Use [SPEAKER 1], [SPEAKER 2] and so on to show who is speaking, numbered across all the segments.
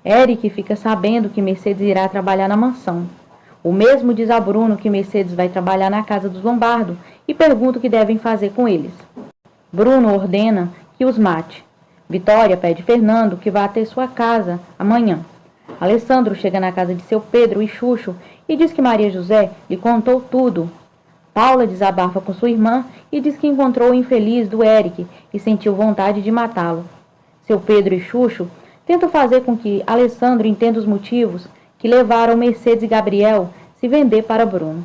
[SPEAKER 1] Eric fica sabendo que Mercedes irá trabalhar na mansão. O mesmo diz a Bruno que Mercedes vai trabalhar na casa dos Lombardo e pergunta o que devem fazer com eles. Bruno ordena que os mate. Vitória pede Fernando que vá até sua casa amanhã. Alessandro chega na casa de seu Pedro e Xuxo e diz que Maria José lhe contou tudo. Paula desabafa com sua irmã e diz que encontrou o infeliz do Eric e sentiu vontade de matá-lo. Seu Pedro e Xuxo tentam fazer com que Alessandro entenda os motivos que levaram Mercedes e Gabriel se vender para Bruno.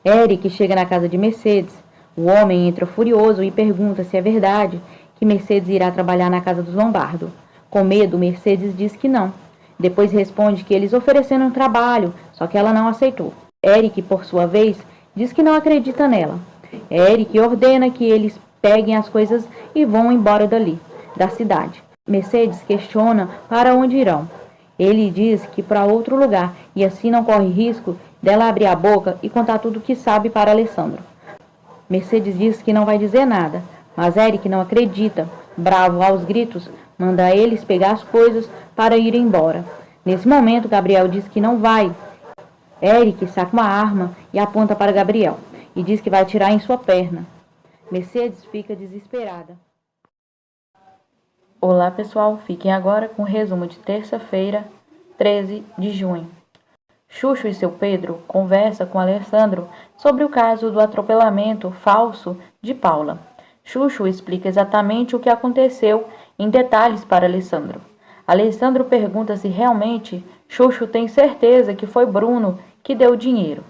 [SPEAKER 1] Eric chega na casa de Mercedes. O homem entra furioso e pergunta se é verdade que Mercedes irá trabalhar na casa dos Lombardo. Com medo, Mercedes diz que não. Depois responde que eles ofereceram um trabalho, só que ela não aceitou. Eric, por sua vez, diz que não acredita nela. Eric ordena que eles peguem as coisas e vão embora da cidade. Mercedes questiona para onde irão. Ele diz que para outro lugar e assim não corre risco dela abrir a boca e contar tudo o que sabe para Alessandro. Mercedes diz que não vai dizer nada, mas Eric não acredita. Bravo aos gritos, manda eles pegar as coisas para ir embora. Nesse momento, Gabriel diz que não vai. Eric saca uma arma e aponta para Gabriel e diz que vai atirar em sua perna. Mercedes fica desesperada. Olá pessoal, fiquem agora com o resumo de terça-feira, 13 de junho. Xuxo e seu Pedro conversam com Alessandro sobre o caso do atropelamento falso de Paula. Xuxo explica exatamente o que aconteceu em detalhes para Alessandro. Alessandro pergunta se realmente Xuxo tem certeza que foi Bruno que deu o dinheiro.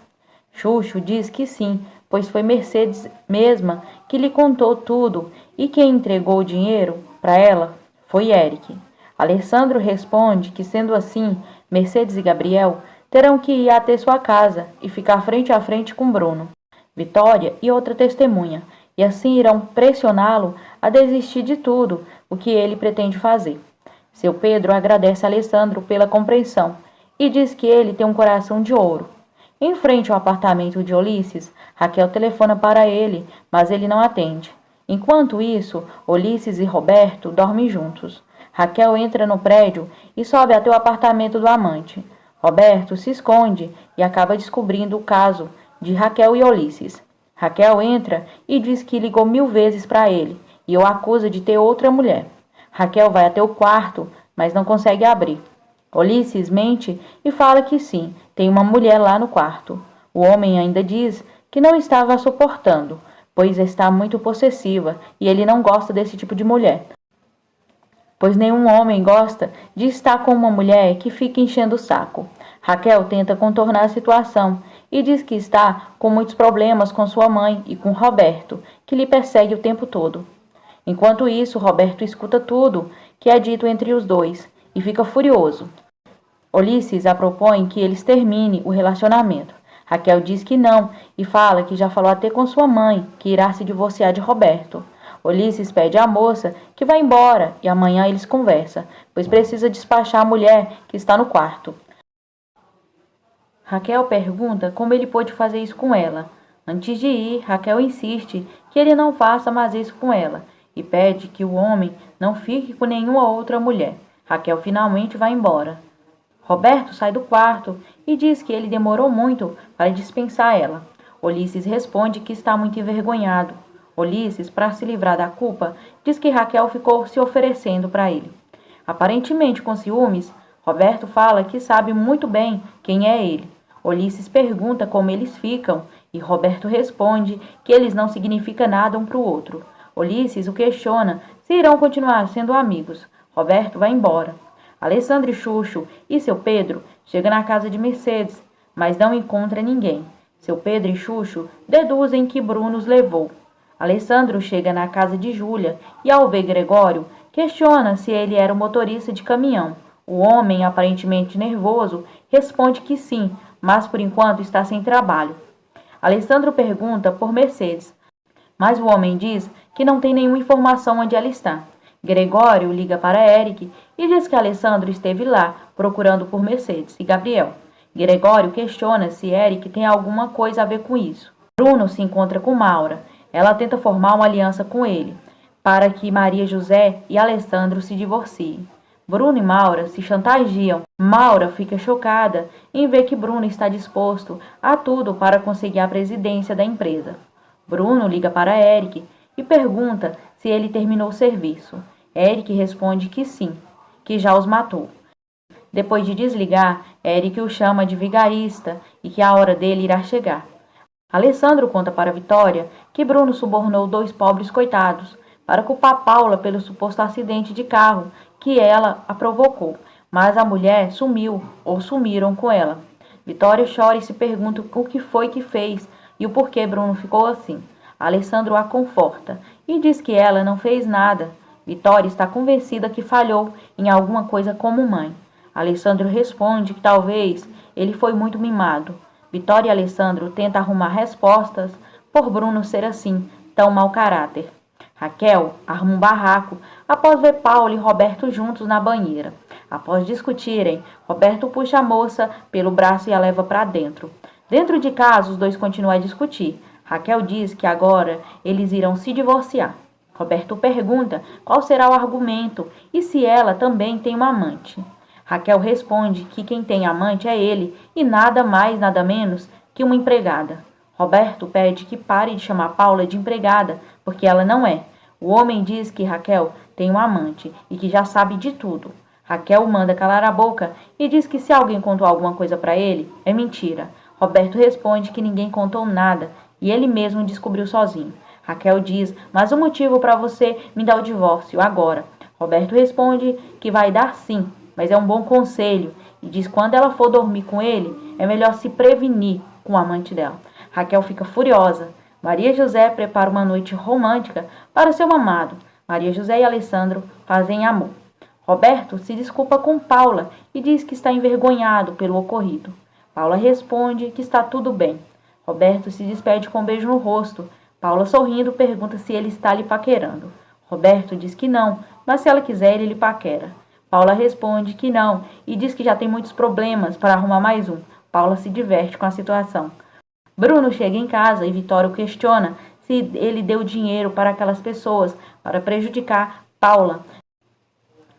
[SPEAKER 1] Xuxo diz que sim, pois foi Mercedes mesma que lhe contou tudo e quem entregou o dinheiro para ela foi Eric. Alessandro responde que, sendo assim, Mercedes e Gabriel terão que ir até sua casa e ficar frente a frente com Bruno, Vitória e outra testemunha, e assim irão pressioná-lo a desistir de tudo o que ele pretende fazer. Seu Pedro agradece a Alessandro pela compreensão e diz que ele tem um coração de ouro. Em frente ao apartamento de Ulisses, Raquel telefona para ele, mas ele não atende. Enquanto isso, Ulisses e Roberto dormem juntos. Raquel entra no prédio e sobe até o apartamento do amante. Roberto se esconde e acaba descobrindo o caso de Raquel e Ulisses. Raquel entra e diz que ligou 1000 vezes para ele e o acusa de ter outra mulher. Raquel vai até o quarto, mas não consegue abrir. Ulisses mente e fala que sim, tem uma mulher lá no quarto. O homem ainda diz que não estava suportando, pois está muito possessiva e ele não gosta desse tipo de mulher. Pois nenhum homem gosta de estar com uma mulher que fica enchendo o saco. Raquel tenta contornar a situação e diz que está com muitos problemas com sua mãe e com Roberto, que lhe persegue o tempo todo. Enquanto isso, Roberto escuta tudo que é dito entre os dois e fica furioso. Ulisses a propõe que eles terminem o relacionamento. Raquel diz que não e fala que já falou até com sua mãe que irá se divorciar de Roberto. Ulisses pede à moça que vá embora e amanhã eles conversam, pois precisa despachar a mulher que está no quarto. Raquel pergunta como ele pôde fazer isso com ela. Antes de ir, Raquel insiste que ele não faça mais isso com ela e pede que o homem não fique com nenhuma outra mulher. Raquel finalmente vai embora. Roberto sai do quarto e diz que ele demorou muito para dispensar ela. Ulisses responde que está muito envergonhado. Ulisses, para se livrar da culpa, diz que Raquel ficou se oferecendo para ele. Aparentemente com ciúmes, Roberto fala que sabe muito bem quem é ele. Ulisses pergunta como eles ficam e Roberto responde que eles não significam nada um para o outro. Ulisses o questiona se irão continuar sendo amigos. Roberto vai embora. Alessandro e Xuxo e seu Pedro chegam na casa de Mercedes, mas não encontram ninguém. Seu Pedro e Xuxo deduzem que Bruno os levou. Alessandro chega na casa de Júlia e, ao ver Gregório, questiona se ele era o motorista de caminhão. O homem, aparentemente nervoso, responde que sim, mas por enquanto está sem trabalho. Alessandro pergunta por Mercedes, mas o homem diz que não tem nenhuma informação onde ela está. Gregório liga para Eric e diz que Alessandro esteve lá procurando por Mercedes e Gabriel. Gregório questiona se Eric tem alguma coisa a ver com isso. Bruno se encontra com Maura. Ela tenta formar uma aliança com ele, para que Maria José e Alessandro se divorciem. Bruno e Maura se chantageam. Maura fica chocada em ver que Bruno está disposto a tudo para conseguir a presidência da empresa. Bruno liga para Eric e pergunta se ele terminou o serviço. Eric responde que sim, que já os matou. Depois de desligar, Eric o chama de vigarista e que a hora dele irá chegar. Alessandro conta para Vitória que Bruno subornou 2 pobres coitados para culpar Paula pelo suposto acidente de carro que ela a provocou, mas a mulher sumiu ou sumiram com ela. Vitória chora e se pergunta o que foi que fez e o porquê Bruno ficou assim. Alessandro a conforta e diz que ela não fez nada. Vitória está convencida que falhou em alguma coisa como mãe. Alessandro responde que talvez ele foi muito mimado. Vitória e Alessandro tentam arrumar respostas por Bruno ser assim, tão mau caráter. Raquel arruma um barraco após ver Paulo e Roberto juntos na banheira. Após discutirem, Roberto puxa a moça pelo braço e a leva para dentro. Dentro de casa, os dois continuam a discutir. Raquel diz que agora eles irão se divorciar. Roberto pergunta qual será o argumento e se ela também tem uma amante. Raquel responde que quem tem amante é ele e nada mais, nada menos que uma empregada. Roberto pede que pare de chamar Paula de empregada, porque ela não é. O homem diz que Raquel tem um amante e que já sabe de tudo. Raquel manda calar a boca e diz que se alguém contou alguma coisa para ele, é mentira. Roberto responde que ninguém contou nada e ele mesmo descobriu sozinho. Raquel diz, mas o motivo para você me dar o divórcio agora. Roberto responde que vai dar sim, mas é um bom conselho e diz que quando ela for dormir com ele, é melhor se prevenir com o amante dela. Raquel fica furiosa. Maria José prepara uma noite romântica para seu amado. Maria José e Alessandro fazem amor. Roberto se desculpa com Paula e diz que está envergonhado pelo ocorrido. Paula responde que está tudo bem. Roberto se despede com um beijo no rosto. Paula, sorrindo, pergunta se ele está lhe paquerando. Roberto diz que não, mas se ela quiser, ele lhe paquera. Paula responde que não e diz que já tem muitos problemas para arrumar mais um. Paula se diverte com a situação. Bruno chega em casa e Vitória o questiona se ele deu dinheiro para aquelas pessoas para prejudicar Paula.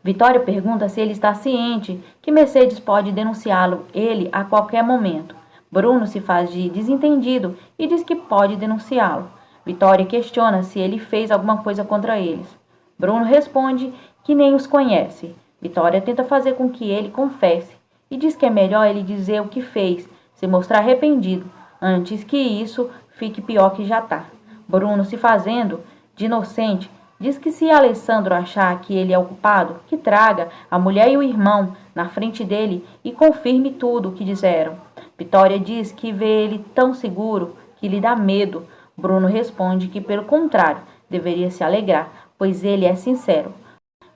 [SPEAKER 1] Vitória pergunta se ele está ciente que Mercedes pode denunciá-lo ele a qualquer momento. Bruno se faz de desentendido e diz que pode denunciá-lo. Vitória questiona se ele fez alguma coisa contra eles. Bruno responde que nem os conhece. Vitória tenta fazer com que ele confesse e diz que é melhor ele dizer o que fez, se mostrar arrependido, antes que isso fique pior que já está. Bruno, se fazendo de inocente, diz que se Alessandro achar que ele é o culpado, que traga a mulher e o irmão na frente dele e confirme tudo o que disseram. Vitória diz que vê ele tão seguro que lhe dá medo. Bruno responde que, pelo contrário, deveria se alegrar, pois ele é sincero.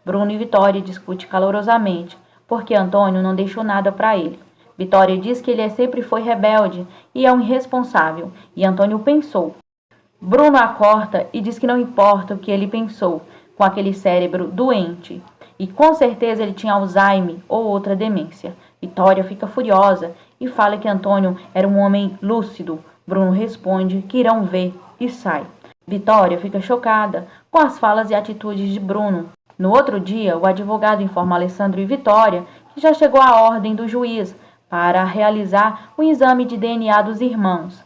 [SPEAKER 1] Bruno e Vitória discutem calorosamente, porque Antônio não deixou nada para ele. Vitória diz que ele sempre foi rebelde e é um irresponsável, e Antônio pensou. Bruno a corta e diz que não importa o que ele pensou, com aquele cérebro doente, e com certeza ele tinha Alzheimer ou outra demência. Vitória fica furiosa e fala que Antônio era um homem lúcido. Bruno responde que irão ver e sai. Vitória fica chocada com as falas e atitudes de Bruno. No outro dia, o advogado informa Alessandro e Vitória que já chegou a ordem do juiz para realizar o exame de DNA dos irmãos.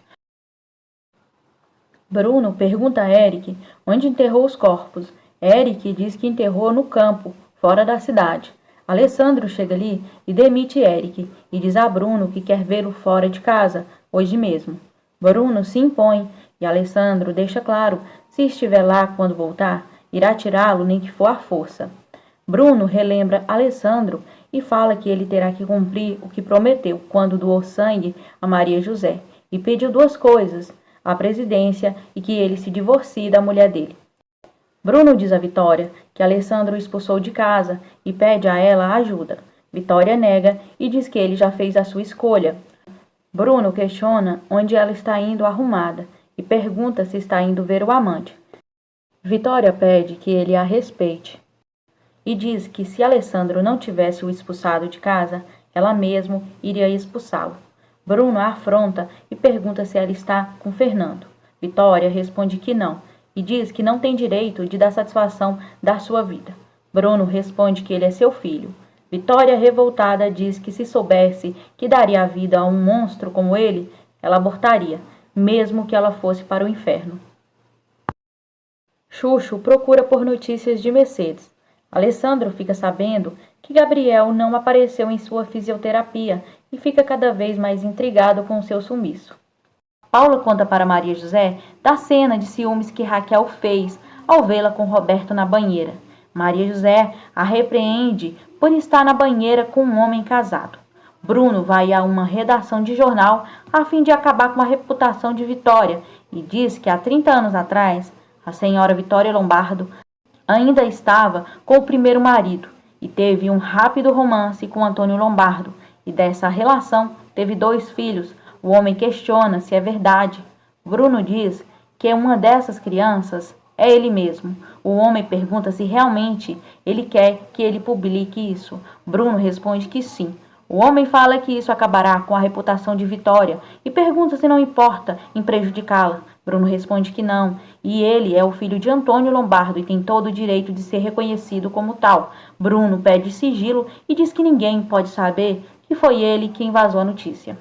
[SPEAKER 1] Bruno pergunta a Eric onde enterrou os corpos. Eric diz que enterrou no campo, fora da cidade. Alessandro chega ali e demite Eric e diz a Bruno que quer vê-lo fora de casa, hoje mesmo. Bruno se impõe e Alessandro deixa claro, se estiver lá quando voltar, irá tirá-lo nem que for à força. Bruno relembra Alessandro e fala que ele terá que cumprir o que prometeu quando doou sangue a Maria José e pediu 2 coisas, a presidência e que ele se divorcie da mulher dele. Bruno diz a Vitória que Alessandro o expulsou de casa e pede a ela ajuda. Vitória nega e diz que ele já fez a sua escolha. Bruno questiona onde ela está indo arrumada e pergunta se está indo ver o amante. Vitória pede que ele a respeite e diz que se Alessandro não tivesse o expulsado de casa, ela mesmo iria expulsá-lo. Bruno a afronta e pergunta se ela está com Fernando. Vitória responde que não e diz que não tem direito de dar satisfação da sua vida. Bruno responde que ele é seu filho Vitória, revoltada, diz que se soubesse que daria a vida a um monstro como ele, ela abortaria, mesmo que ela fosse para o inferno. Chuchu procura por notícias de Mercedes. Alessandro fica sabendo que Gabriel não apareceu em sua fisioterapia e fica cada vez mais intrigado com seu sumiço. Paula conta para Maria José da cena de ciúmes que Raquel fez ao vê-la com Roberto na banheira. Maria José a repreende por estar na banheira com um homem casado. Bruno vai a uma redação de jornal a fim de acabar com a reputação de Vitória e diz que há 30 anos atrás a senhora Vitória Lombardo ainda estava com o primeiro marido e teve um rápido romance com Antônio Lombardo, e dessa relação teve 2 filhos. O homem questiona se é verdade. Bruno diz que uma dessas crianças é ele mesmo. O homem pergunta se realmente ele quer que ele publique isso. Bruno responde que sim. O homem fala que isso acabará com a reputação de Vitória e pergunta se não importa em prejudicá-la. Bruno responde que não, e ele é o filho de Antônio Lombardo e tem todo o direito de ser reconhecido como tal. Bruno pede sigilo e diz que ninguém pode saber que foi ele quem vazou a notícia.